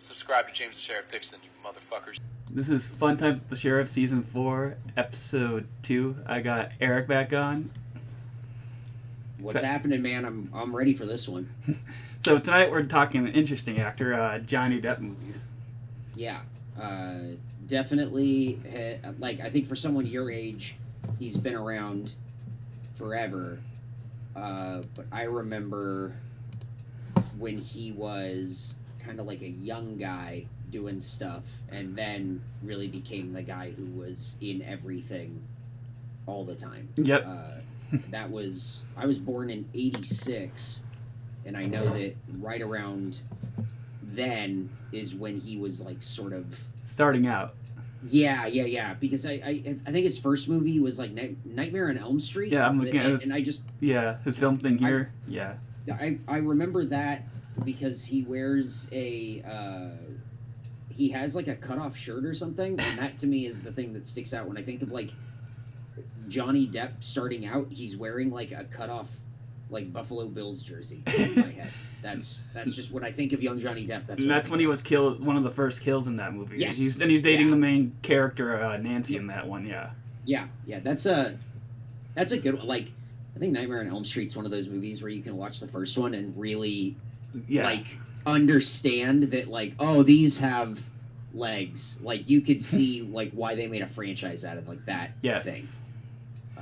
Subscribe to James the Sheriff Dixon, you motherfuckers. This is Fun Times with the Sheriff, Season 4, Episode 2. I got Eric back on. What's happening, man? I'm ready for this one. So tonight we're talking an interesting actor, Johnny Depp movies. Yeah, definitely. I think for someone your age, he's been around forever. But I remember when he was kind of like a young guy doing stuff, and then really became the guy who was in everything all the time. Yep. I was born in '86, and I know that right around then is when he was like sort of starting out. Yeah. Because I think his first movie was like Nightmare on Elm Street. Yeah, I'm looking at his, and I just his film thing here. I remember that because he wears he has like a cutoff shirt or something, and that to me is the thing that sticks out when I think of like Johnny Depp starting out. He's wearing like a cutoff like Buffalo Bills jersey in my head. That's just when I think of young Johnny Depp. That's when he was killed. One of the first kills in that movie. Yes. He's dating the main character, Nancy, in that one. Yeah. That's a good one. Like, I think Nightmare on Elm Street's one of those movies where you can watch the first one and really like understand that like, oh, these have legs. Like you could see like why they made a franchise out of like that thing.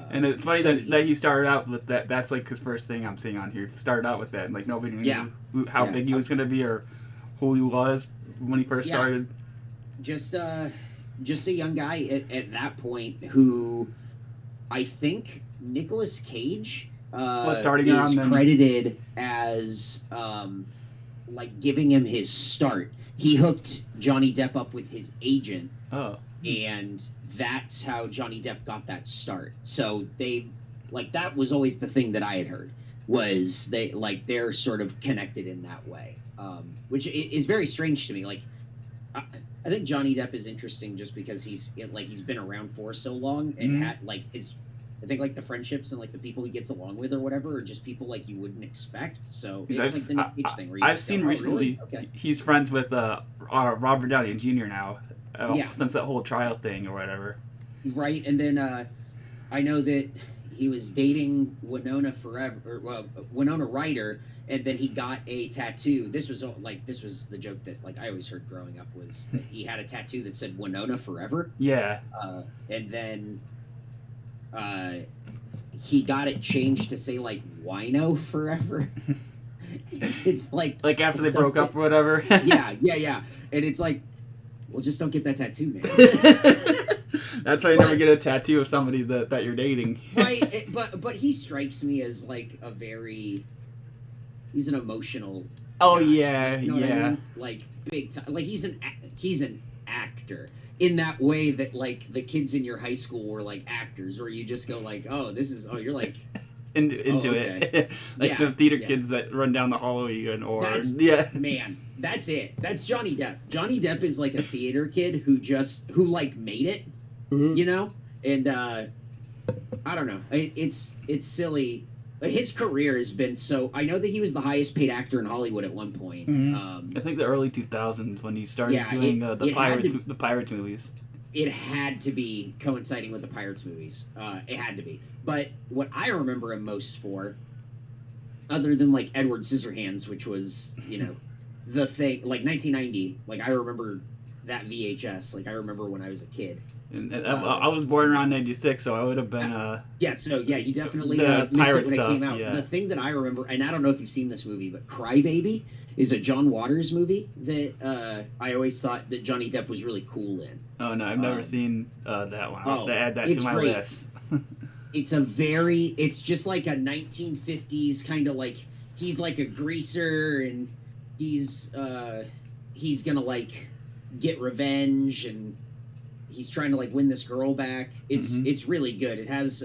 And it's funny that he started out with that. That's like his first thing I'm seeing on here. He started out with that. And, like nobody knew how big he was going to be or who he was when he first started. Just a young guy at that point who I think Nicolas Cage was starting is credited as like giving him his start. He hooked Johnny Depp up with his agent. Oh. And that's how Johnny Depp got that start. So they like that was always the thing that I had heard was they're sort of connected in that way, which is very strange to me. Like I think Johnny Depp is interesting just because he's been around for so long and had like I think like the friendships and like the people he gets along with or whatever are just people like you wouldn't expect. So it's like the Nick Cage thing. Where I've seen recently he's friends with Robert Downey Jr. now. Since that whole trial thing or whatever. Right, and then I know that he was dating Winona Ryder, and then he got a tattoo. This was the joke that like I always heard growing up was that he had a tattoo that said Winona Forever. Yeah. And then he got it changed to say like Wino Forever. It's like after they broke up or whatever. Yeah. And it's like, well, just don't get that tattoo, man. That's why you never get a tattoo of somebody that you're dating. Right, but he strikes me as like he's an emotional. Oh guy, yeah, you know what I mean? Like big time. Like he's an actor in that way that like the kids in your high school were like actors, where you just go like, oh, you're like. into it. Like the theater kids that run down the hallway man, that's it. That's Johnny Depp. Johnny Depp is like a theater kid who like made it, you know? And I don't know. It's silly. But his career has been I know that he was the highest paid actor in Hollywood at one point. I think the early 2000s when he started doing the Pirates movies. It had to be coinciding with the Pirates movies. It had to be. But what I remember him most for, other than like Edward Scissorhands, which was, the thing, like 1990, like I remember that VHS. Like I remember when I was a kid. And I was born around 96, so I would have been... you definitely the missed pirate it when stuff, it came out. yeah. The thing that I remember, and I don't know if you've seen this movie, but Crybaby is a John Waters movie that I always thought that Johnny Depp was really cool in. Oh, no, I've never seen that one. I'll have to add that to my list. It's just like a 1950s kind of like, he's like a greaser, and he's gonna like get revenge, and he's trying to like win this girl back. It's really good. It has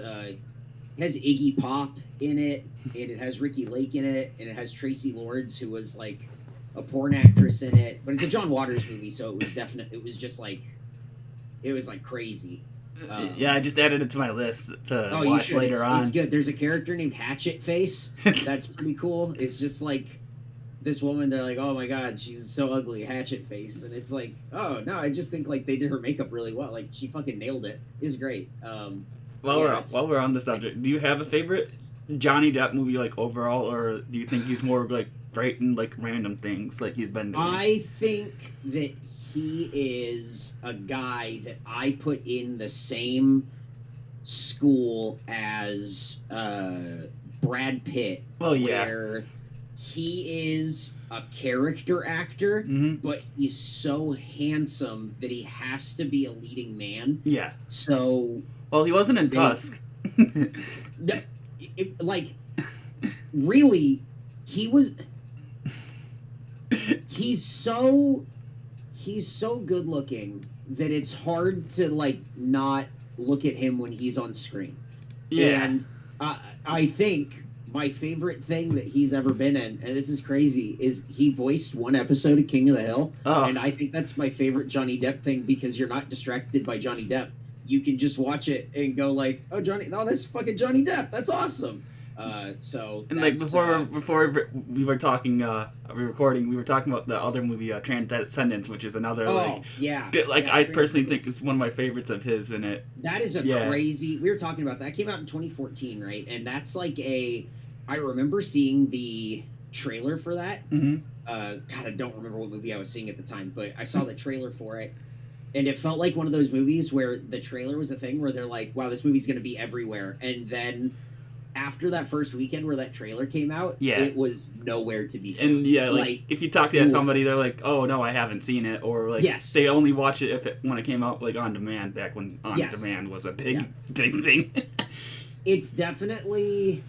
Iggy Pop in it, and it has Ricky Lake in it, and it has Tracy Lords, who was like a porn actress in it. But it's a John Waters movie, so it was like crazy. I just added it to my list to watch later on. It's good. There's a character named Hatchet Face. That's pretty cool. It's just like this woman, they're like, oh my god, she's so ugly, hatchet face, and it's like, oh no, I just think like they did her makeup really well. Like she fucking nailed it. It's great. While we're on the subject, do you have a favorite Johnny Depp movie like overall, or do you think he's more like great in like random things like he's been doing? I think that he is a guy that I put in the same school as Brad Pitt. Oh yeah. Where he is a character actor, but he's so handsome that he has to be a leading man. Yeah. So. Well, he wasn't in Tusk. Like, really, he was. He's so good looking that it's hard to like not look at him when he's on screen. Yeah. And I think my favorite thing that he's ever been in, and this is crazy, is he voiced one episode of King of the Hill. Oh. And I think that's my favorite Johnny Depp thing because you're not distracted by Johnny Depp. You can just watch it and go like, oh, that's fucking Johnny Depp. That's awesome. And like before we were talking, recording, we were talking about the other movie, Transcendence, which is another I personally think is one of my favorites of his in it. That is crazy. We were talking about that. It came out in 2014, right? And that's like I remember seeing the trailer for that. God, I don't remember what movie I was seeing at the time, but I saw the trailer for it. And it felt like one of those movies where the trailer was a thing where they're like, wow, this movie's going to be everywhere. And then after that first weekend where that trailer came out, it was nowhere to be found. And like if you talk to somebody, they're like, oh, no, I haven't seen it. Or like they only watch it when it came out like on demand back when on demand was a big thing. It's definitely...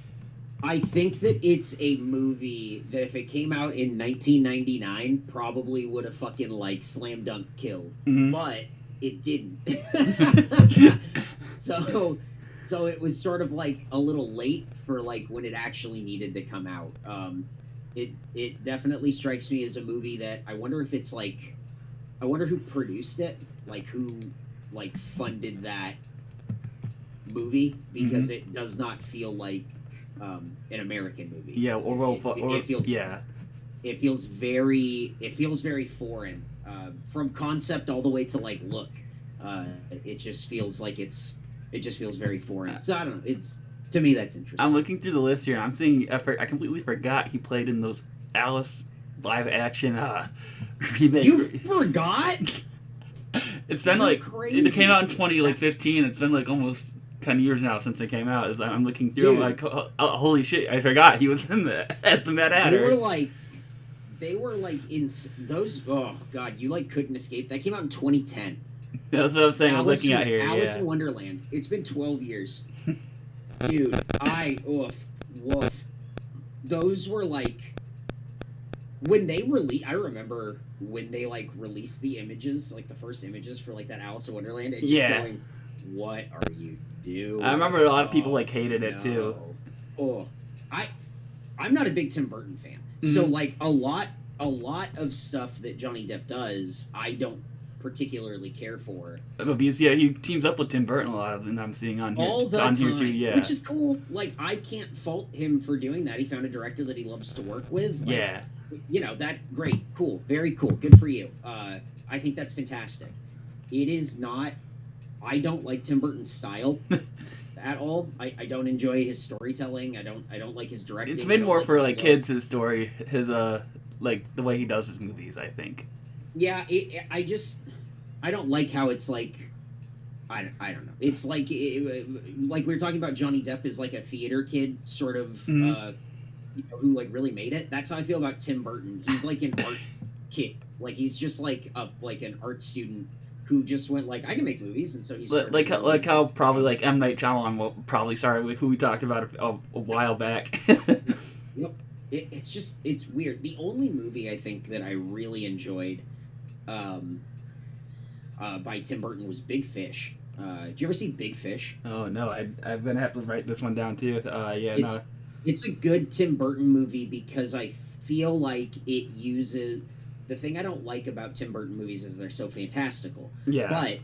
I think that it's a movie that if it came out in 1999, probably would have fucking like slam dunk killed, but it didn't. So it was sort of like a little late for like when it actually needed to come out. It definitely strikes me as a movie that I wonder if it's like, I wonder who produced it, like who like funded that movie, because it does not feel like an American movie. Yeah, it feels very foreign, from concept all the way to like look. It just feels very foreign. So I don't know. To me that's interesting. I'm looking through the list here. I'm seeing. I completely forgot he played in those Alice live action remake. You forgot? It's been like crazy. It came out in 2015. It's been like almost 10 years now since it came out. As I'm looking through, I'm like, oh, holy shit! I forgot he was in that as the Mad Hatter. They were like in those. Oh god, you like couldn't escape. That came out in 2010. That's what I'm saying. I was looking at here. Alice in Wonderland. It's been 12 years, dude. Woof. Those were like when they released. I remember when they like released the images, like the first images for like that Alice in Wonderland. And just going, what are you doing? I remember a lot of people like hated it too. I'm not a big Tim Burton fan, so like a lot of stuff that Johnny Depp does, I don't particularly care for. Because he teams up with Tim Burton a lot of, and I'm seeing on here, all the time, here too. Yeah, which is cool. Like I can't fault him for doing that. He found a director that he loves to work with. Like, you know, that great, cool, very cool, good for you. I think that's fantastic. It is not. I don't like Tim Burton's style at all. I don't enjoy his storytelling. I don't like his directing. It's been more for like kids. His story, his like the way he does his movies. I think. Yeah, I don't like how it's like. I don't know. It's like like we were talking about. Johnny Depp is like a theater kid, sort of, who like really made it. That's how I feel about Tim Burton. He's like an art kid. Like he's just like an art student who just went like, I can make movies, and so he's like how probably like M. Night Shyamalan will probably who we talked about a while back. Yep, it's weird. The only movie I think that I really enjoyed, by Tim Burton was Big Fish. Did you ever see Big Fish? Oh no, I'm gonna have to write this one down too. It's a good Tim Burton movie because I feel like it uses. The thing I don't like about Tim Burton movies is they're so fantastical. Yeah. But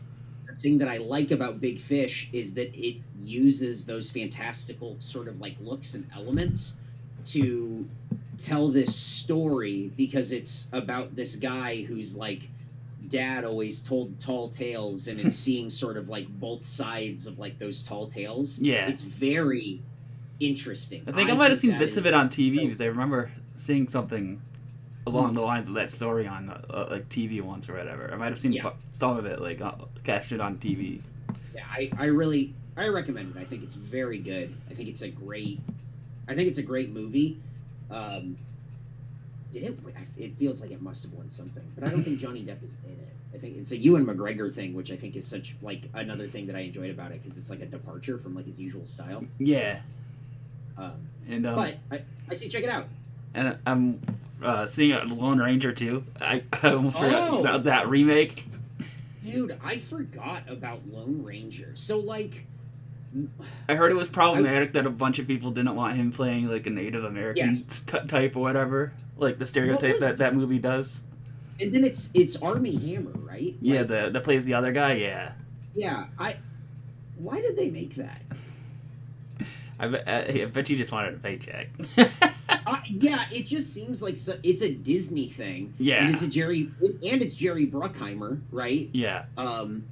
the thing that I like about Big Fish is that it uses those fantastical sort of like looks and elements to tell this story because it's about this guy who's like dad always told tall tales, and it's seeing sort of like both sides of like those tall tales. Yeah. It's very interesting. I think I might have seen bits of it on TV because I remember seeing something along the lines of that story on like TV once or whatever. I might have seen some of it, like catched it on TV. Yeah, I recommend it. I think it's very good. I think it's a great movie. It feels like it must have won something, but I don't think Johnny Depp is in it. I think it's a Ewan McGregor thing, which I think is such like another thing that I enjoyed about it because it's like a departure from like his usual style. Yeah. But I say check it out. And I'm seeing Lone Ranger too. I almost forgot about that remake. Dude, I forgot about Lone Ranger. So like, I heard it was problematic that a bunch of people didn't want him playing like a Native American type or whatever, like the stereotype that movie does. And then it's Armie Hammer, right? Yeah, like, that plays the other guy. Yeah. Yeah, why did they make that? I bet you just wanted a paycheck. Yeah, it just seems like it's a Disney thing. Yeah, and it's Jerry Bruckheimer, right? Yeah. And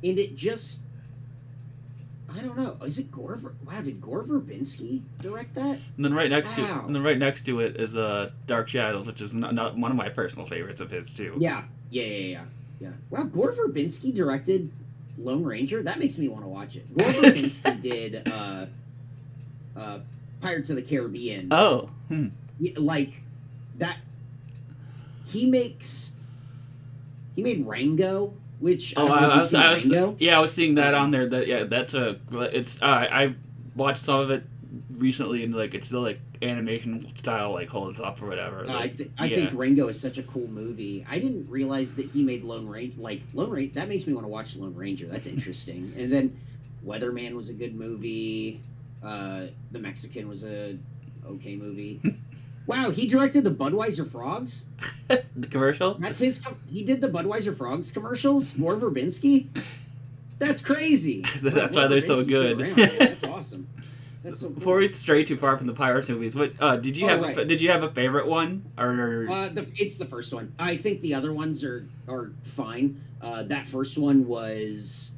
it just, I don't know. Is it Gore? Wow, did Gore Verbinski direct that? And then right next to it is Dark Shadows, which is not one of my personal favorites of his too. Yeah. Wow, Gore Verbinski directed Lone Ranger. That makes me want to watch it. Gore Verbinski did Pirates of the Caribbean. Oh, like that. He made Rango, which I was seeing that on there. I watched some of it recently, and like it's still like animation style, like holds up or whatever. Like, I think Rango is such a cool movie. I didn't realize that he made Lone Ranger. That makes me want to watch Lone Ranger. That's interesting. And then Weatherman was a good movie. The Mexican was a okay movie. Wow, he directed the Budweiser Frogs. The commercial? That's his. He did the Budweiser Frogs commercials. Gore Verbinski. That's crazy. That's why they're so good. That's awesome. That's so cool. Before we stray too far from the Pirates movies, what did you have a favorite one or? It's the first one. I think the other ones are fine. That first one was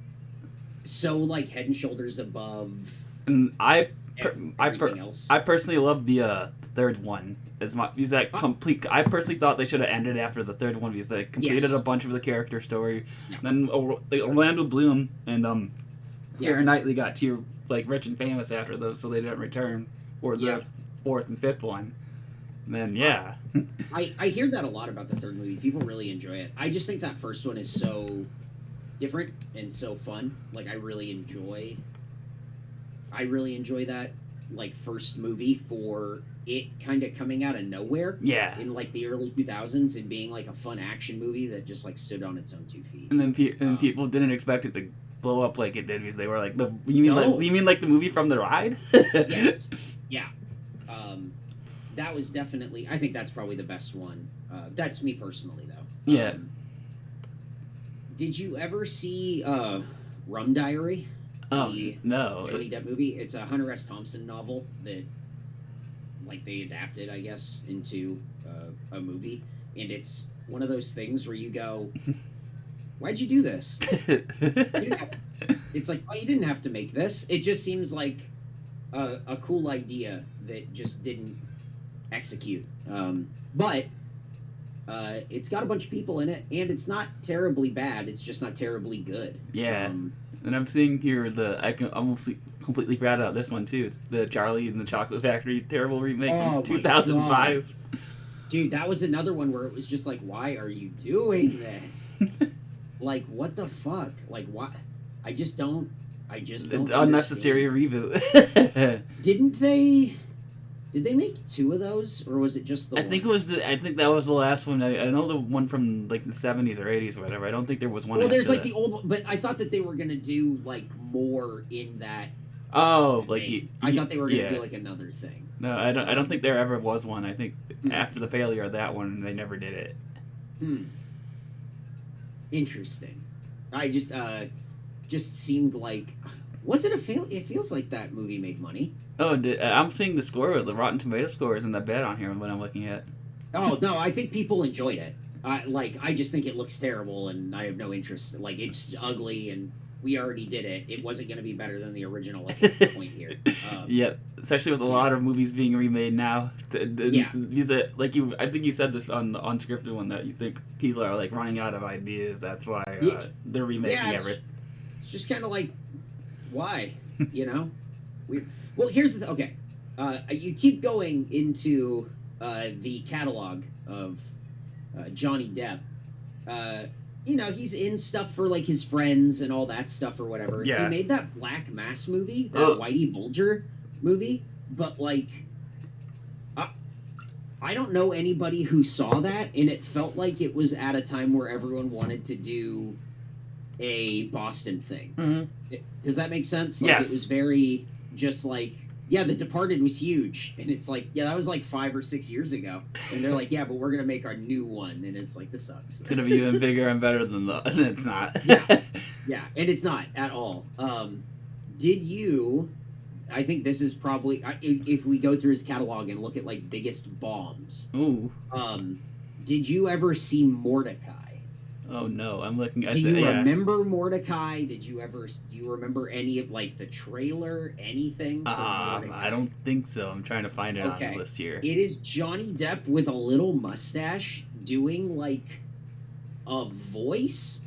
so like head and shoulders above. And I else. personally love the third one. Complete. I personally thought they should have ended after the third one because they completed a bunch of the character story. No. Then Orlando Bloom and Keira Knightley got too like rich and famous after those, so they didn't return for the fourth and fifth one. And then I hear that a lot about the third movie. People really enjoy it. I just think that first one is so different and so fun. Like I really enjoy that like first movie for it kind of coming out of nowhere. Yeah. In like the early 2000s and being like a fun action movie that just like stood on its own 2 feet. And then people didn't expect it to blow up like it did because they were like, you mean like the movie from the ride? Yes. Yeah. That was definitely, I think that's probably the best one. That's me personally though. Yeah. Did you ever see Rum Diary? No. Johnny Depp movie. It's a Hunter S. Thompson novel that, like, they adapted, I guess, into a movie, and it's one of those things where you go, "Why'd you do this?" It's like, "Oh, you didn't have to make this." It just seems like a cool idea that just didn't execute. But it's got a bunch of people in it, and it's not terribly bad. It's just not terribly good. Yeah. And I'm seeing here I can almost completely forgot about this one too. The Charlie and the Chocolate Factory terrible remake from 2005. Dude, that was another one where it was just like, why are you doing this? Like, what the fuck? Like, why? I just don't. Unnecessary reboot. Did they make 2 of those, or was it just the one? I think that was the last one. I know the one from like the 70s or 80s or whatever. I don't think there was one. Well, there's like the old one, but I thought that they were gonna do like more in that. Oh, I thought they were gonna do like another thing. No, I don't think there ever was one. I think after the failure of that one, they never did it. Interesting. I just seemed like Was it a fail? It feels like that movie made money. Oh, I'm seeing the score. The Rotten Tomato score isn't that bad on here when I'm looking at. Oh no, I think people enjoyed it. I just think it looks terrible, and I have no interest. Like, it's ugly, and we already did it. It wasn't going to be better than the original. Like, that's the point here. Yep, especially with a lot of movies being remade now. Yeah. I think you said this on the unscripted one that you think people are like running out of ideas. That's why they're remaking everything. It's just kind of like, why? You know? Well, here's the okay. You keep going into the catalog of Johnny Depp. He's in stuff for like his friends and all that stuff or whatever. Yeah. He made that Black Mass movie, that Whitey Bulger movie, but like, I don't know anybody who saw that, and it felt like it was at a time where everyone wanted to do a Boston thing. Mm-hmm. Does that make sense? Like, Yes. It was very just like, yeah, The Departed was huge, and it's like, yeah, that was like 5 or 6 years ago, and they're like, yeah, but we're gonna make our new one, and it's like, this sucks. It's gonna be even bigger and better than and it's not. Yeah, and it's not at all. Did you? I think this is probably if we go through his catalog and look at like biggest bombs. Ooh. Did you ever see Mordecai? Oh no, I'm looking at. Do you remember Mordecai? Do you remember any of like the trailer, anything? I don't think so. I'm trying to find it on the list here. It is Johnny Depp with a little mustache doing like a voice,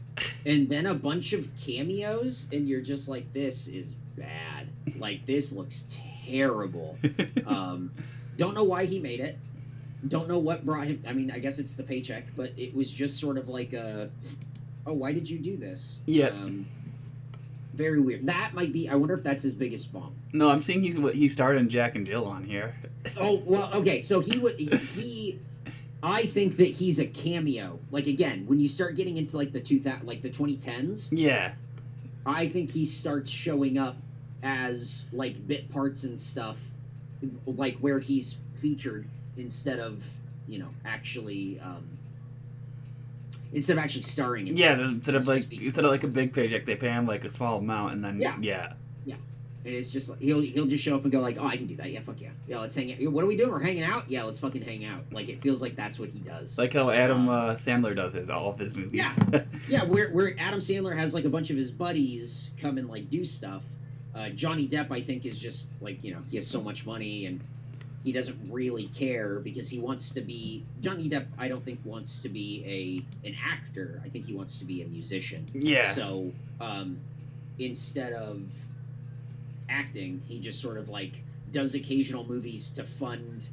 and then a bunch of cameos, and you're just like, this is bad. Like, this looks terrible. Don't know why he made it. Don't know what brought him. I mean, I guess it's the paycheck, but it was just sort of like why did you do this? Yeah. Very weird. That might be. I wonder if that's his biggest bomb. No, I'm seeing he starred in Jack and Jill on here. Oh well, okay. So he. I think that he's a cameo. Like, again, when you start getting into like the 2010s. Yeah. I think he starts showing up as like bit parts and stuff, like where he's featured instead of actually starring in. Yeah, instead of like a big paycheck, they pay him like a small amount, and then yeah. And it's just like he'll just show up and go like, oh, I can do that. Yeah, fuck yeah. Let's hang out. What are we doing? We're hanging out. Yeah, let's fucking hang out. Like, it feels like that's what he does. Like how Adam Sandler does all of his movies. Yeah. Where Adam Sandler has like a bunch of his buddies come and like do stuff. Johnny Depp, I think, is just like, he has so much money and he doesn't really care because he wants to be. Johnny Depp, I don't think wants to be an actor. I think he wants to be a musician. Yeah. So instead of acting, he just sort of like does occasional movies to fund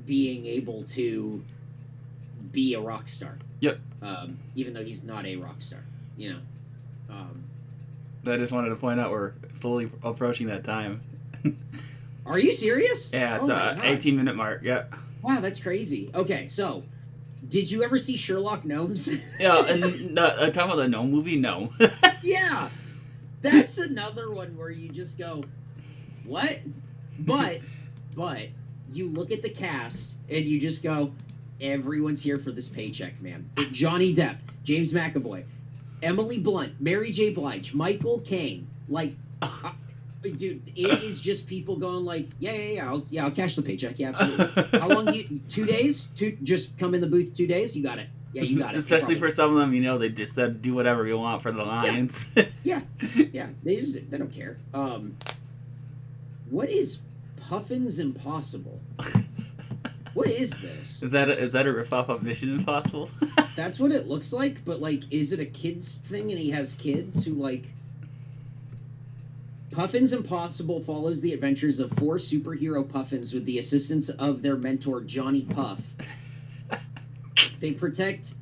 being able to be a rock star. Yep. Even though he's not a rock star, I just wanted to point out we're slowly approaching that time. Are you serious? Yeah, it's 18-minute mark. Yeah. Wow, that's crazy. Okay, so did you ever see Sherlock Gnomes? Yeah, and talking about the gnome movie, no. Yeah. That's another one where you just go, what? But you look at the cast and you just go, everyone's here for this paycheck, man. Johnny Depp, James McAvoy, Emily Blunt, Mary J. Blige, Michael Caine. Like, dude, it is just people going like, yeah, I'll cash the paycheck. Yeah, absolutely. How long 2 days? Just come in the booth 2 days? You got it. Yeah, you got it. Especially for some of them, they just said do whatever you want for the lines. Yeah. They don't care. What is Puffin's Impossible? What is this? Is that a riff-off of Mission Impossible? That's what it looks like, but like, is it a kids thing and he has kids who like... Puffin's Impossible follows the adventures of 4 superhero puffins with the assistance of their mentor, Johnny Puff. They protect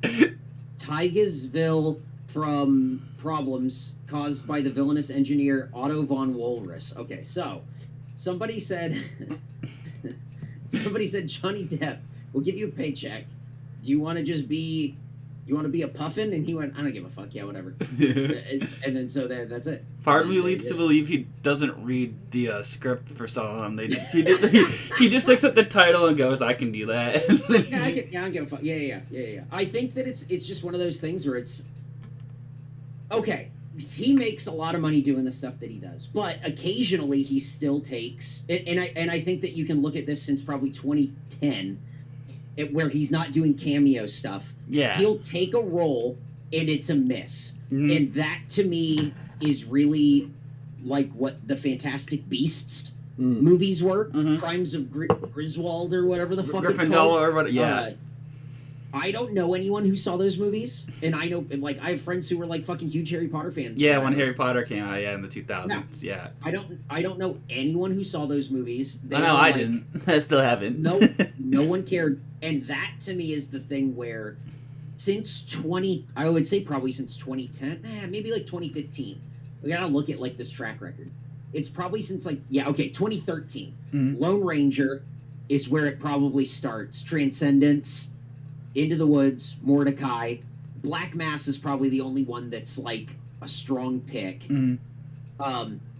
Tigersville from problems caused by the villainous engineer Otto von Walrus. Okay, so somebody said Johnny Depp, we'll give you a paycheck. Do you want to just be a puffin? And he went, I don't give a fuck. Yeah, whatever. And then so that's it. Part of me leads to believe he doesn't read the script for some of them. He just looks at the title and goes, I can do that. I don't give a fuck. Yeah. I think that it's just one of those things where it's okay. he makes a lot of money doing the stuff that he does, but occasionally he still takes, and I think that you can look at this since probably 2010, where he's not doing cameo stuff. Yeah. He'll take a role and it's a miss. And that to me is really like what the Fantastic Beasts movies were. Crimes of Griswold or whatever the fuck it's called. Or what, yeah. I don't know anyone who saw those movies, and I know, like, I have friends who were like fucking huge Harry Potter fans. Yeah, when Harry Potter came out, in the 2000s. No, yeah. I don't know anyone who saw those movies. I know, I didn't. I still haven't. No one cared, and that to me is the thing where since I would say probably since 2010, maybe like 2015. We gotta look at like this track record. It's probably since 2013. Lone Ranger is where it probably starts. Transcendence, Into the Woods, Mordecai. Black Mass is probably the only one that's like a strong pick.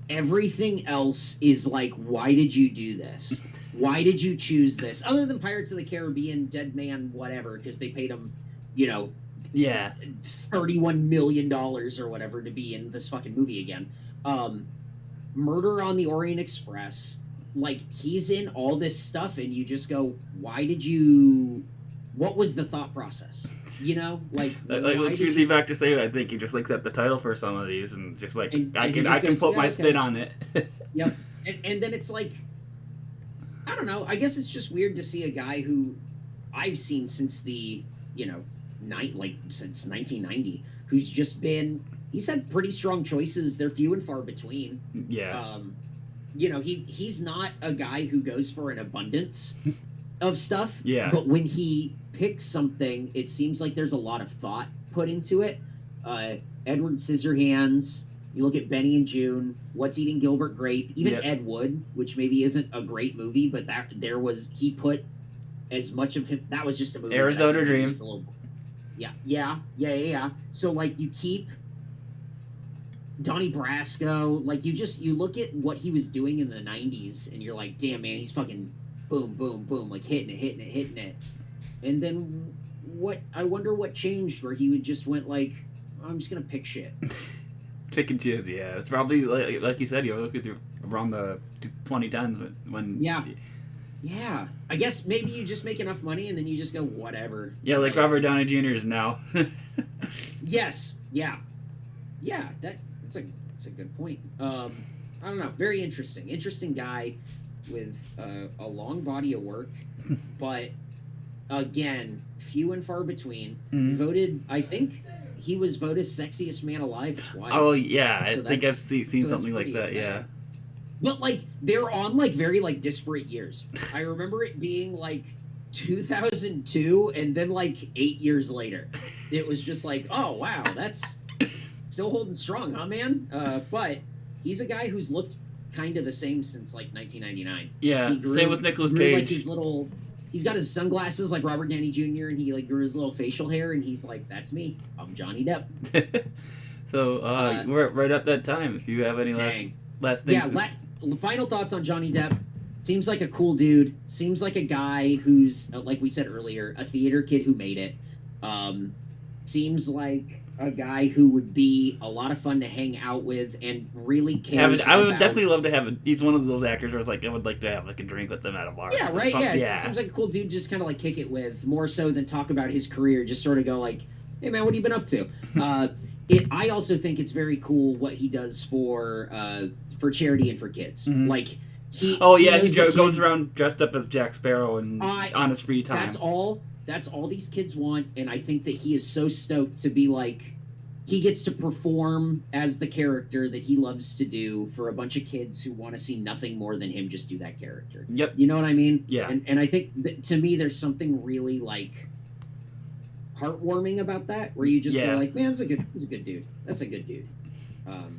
Everything else is like, why did you do this? Why did you choose this? Other than Pirates of the Caribbean, Dead Man, whatever, because they paid him, $31 million or whatever to be in this fucking movie again. Murder on the Orient Express. Like, he's in all this stuff, and you just go, what was the thought process? Like choosing back to say, I think he just looks at the title for some of these and just like, I can put my spin on it. Yep. And then it's like, I don't know. I guess it's just weird to see a guy who I've seen since since 1990, who's just he's had pretty strong choices. They're few and far between. Yeah. He's not a guy who goes for an abundance of stuff. Yeah. But when he picks something, it seems like there's a lot of thought put into it. Edward Scissorhands. You look at Benny and June, What's Eating Gilbert Grape, even Ed Wood, which maybe isn't a great movie, but he put as much of him. That was just a movie. Arizona Dreams. Yeah. So like you keep Donnie Brasco, like you look at what he was doing in the 90s, and you're like, damn man, he's fucking boom, boom, boom, like hitting it. And then I wonder what changed where he just went like, I'm just gonna pick shit. Pick and choose, yeah. It's probably like you said, you're looking through around the 2010s when yeah. I guess maybe you just make enough money and then you just go whatever. Yeah, like Robert Downey Jr. is now. Yes, yeah. That's a good point. I don't know, very interesting guy with a long body of work, but again, few and far between. Voted, I think he was voted sexiest man alive twice. Oh yeah, I think I've seen something like that. Yeah, but like they're on like very like disparate years. I remember it being like 2002, and then like 8 years later, it was just like, oh wow, that's still holding strong, huh, man? But he's a guy who's looked kind of the same since like 1999. Yeah, same with Nicolas Cage. Like his little. He's got his sunglasses like Robert Downey Jr. and he like grew his little facial hair and he's like, that's me. I'm Johnny Depp. So we're right at that time. If you have any last things. Yeah, final thoughts on Johnny Depp. Seems like a cool dude. Seems like a guy who's, like we said earlier, a theater kid who made it. Seems like a guy who would be a lot of fun to hang out with and really cares I would definitely love to have he's one of those actors where it's like I would like to have like a drink with them at a bar. Yeah, right. It seems like a cool dude just kind of like kick it with, more so than talk about his career. Just sort of go like, hey man, what have you been up to? I also think it's very cool what he does for charity and for kids. Like he goes around dressed up as Jack Sparrow and on his free time. That's all these kids want, and I think that he is so stoked to be like, he gets to perform as the character that he loves to do for a bunch of kids who want to see nothing more than him just do that character. Yep. You know what I mean? Yeah. And I think to me there's something really like heartwarming about that, where you just go like, man, he's a good dude. That's a good dude. Johnny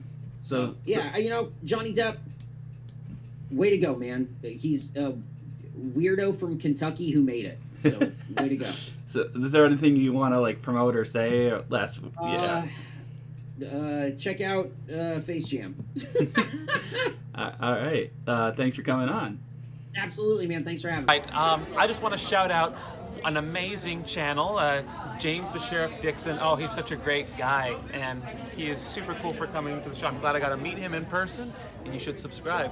Depp, way to go, man. He's a weirdo from Kentucky who made it. So way to go. So is there anything you want to like promote or say last? Check out Face Jam. All right. Thanks for coming on. Absolutely, man. Thanks for having me. Right, I just want to shout out an amazing channel, James the Sheriff Dixon. Oh, he's such a great guy, and he is super cool for coming to the show. I'm glad I got to meet him in person, and you should subscribe.